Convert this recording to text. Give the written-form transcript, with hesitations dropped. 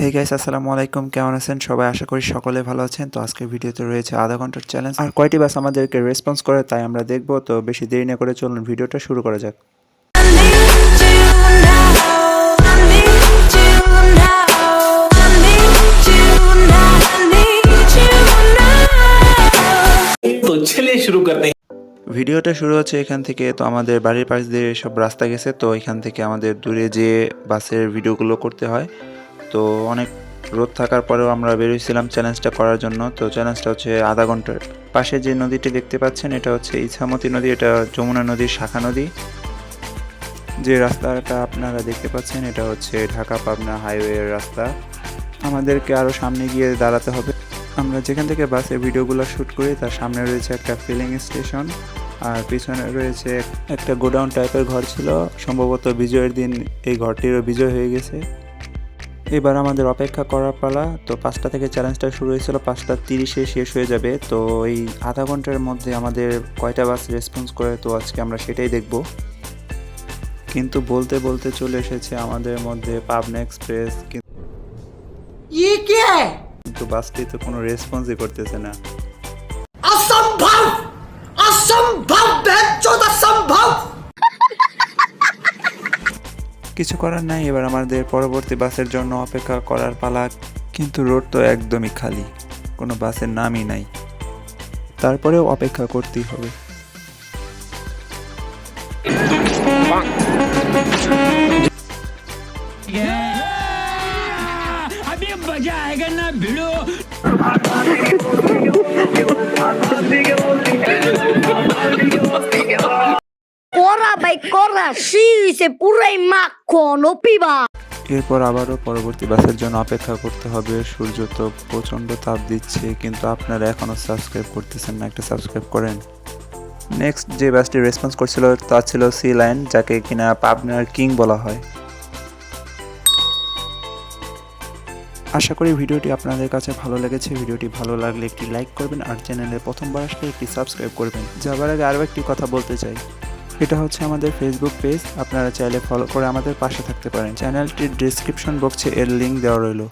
Hey guys, আসসালামু আলাইকুম। কেমন আছেন সবাই? আশা করি সকলে ভালো আছেন। তো আজকের ভিডিওতে রয়েছে আধা ঘন্টার চ্যালেঞ্জ। আর কয়টি বাস আমাদেরকে রেসপন্স করে তাই আমরা দেখব। তো বেশি দেরি না করে চলুন ভিডিওটা শুরু করা যাক। তো চলিए শুরু করতে हैं। ভিডিওটা শুরু হচ্ছে এখান থেকে। তো আমাদের বাড়ির পাশ দিয়ে সব রাস্তা গেছে, তো এখান থেকে আমাদের দূরে যে বাসের ভিডিওগুলো করতে হয়। তো অনেক রোদ থাকার পরেও আমরা বেরিয়েছিলাম চ্যালেঞ্জটা করার জন্য। তো চ্যালেঞ্জটা হচ্ছে আধা ঘন্টার। পাশে যে নদীটি দেখতে পাচ্ছেন এটা হচ্ছে ইছামতি নদী, এটা যমুনা নদীর শাখা নদী। যে রাস্তাটা আপনারা দেখতে পাচ্ছেন এটা হচ্ছে ঢাকা পাবনা হাইওয়ের রাস্তা। আমাদেরকে আরও সামনে গিয়ে দাঁড়াতে হবে। আমরা যেখান থেকে বাসের ভিডিওগুলো শ্যুট করি তার সামনে রয়েছে একটা ফিলিং স্টেশন, আর পিছনে রয়েছে একটা গোডাউন টাইপের ঘর ছিল। সম্ভবত বিজয়ের দিন এই ঘরটিরও বিজয় হয়ে গেছে। এবার আমাদের অপেক্ষা করার পালা। তো 5টা থেকে চ্যালেঞ্জটা শুরু হয়েছিল, 5:30-এ শেষ হয়ে যাবে। তো এই আধা ঘন্টার মধ্যে আমাদের কয়টা বাস রেসপন্স করে, তো আজকে আমরা সেটাই দেখব। কিন্তু বলতে বলতে চলে এসেছে আমাদের মধ্যে পাবনা এক্সপ্রেস, কিন্তু বাসটি তো কোনো রেসপন্সই করতেছে না। असंभव असंभव बेचौद असंभव। কিছু করার নাই, এবার আমাদের পরবর্তী বাসের জন্য অপেক্ষা করার পালা। কিন্তু রোড তো একদমই খালি, কোনো বাসের নামই নাই। তারপরেও অপেক্ষা করতেই হবে। अभी मजा आएगा ना भिड़ो। Corra, vai, corra, sì, se pure in macco, no piva. এরপর আবারও পরবর্তী বাসের জন্য অপেক্ষা করতে হবে। সূর্য তো প্রচণ্ড তাপ দিচ্ছে, কিন্তু আপনারা এখনও সাবস্ক্রাইব করতেছেন না। একটা সাবস্ক্রাইব করেন। নেক্সট যে বাসটি রেসপন্স করছিল তা ছিল সি লাইন, যাকে কিনা পাবনার কিং বলা হয়। আশা করি ভিডিওটি আপনাদের কাছে ভালো লেগেছে। ভিডিওটি ভালো লাগলে একটি লাইক করবেন, আর চ্যানেলে প্রথমবার আসলে একটি সাবস্ক্রাইব করবেন। যাবার আগে আরও একটি কথা বলতে চাই, এটা হচ্ছে আমাদের ফেসবুক পেজ। আপনারা চাইলে ফলো করে আমাদের পাশে থাকতে পারেন। চ্যানেলটির ডেসক্রিপশন বক্সে এর লিঙ্ক দেওয়া রইল।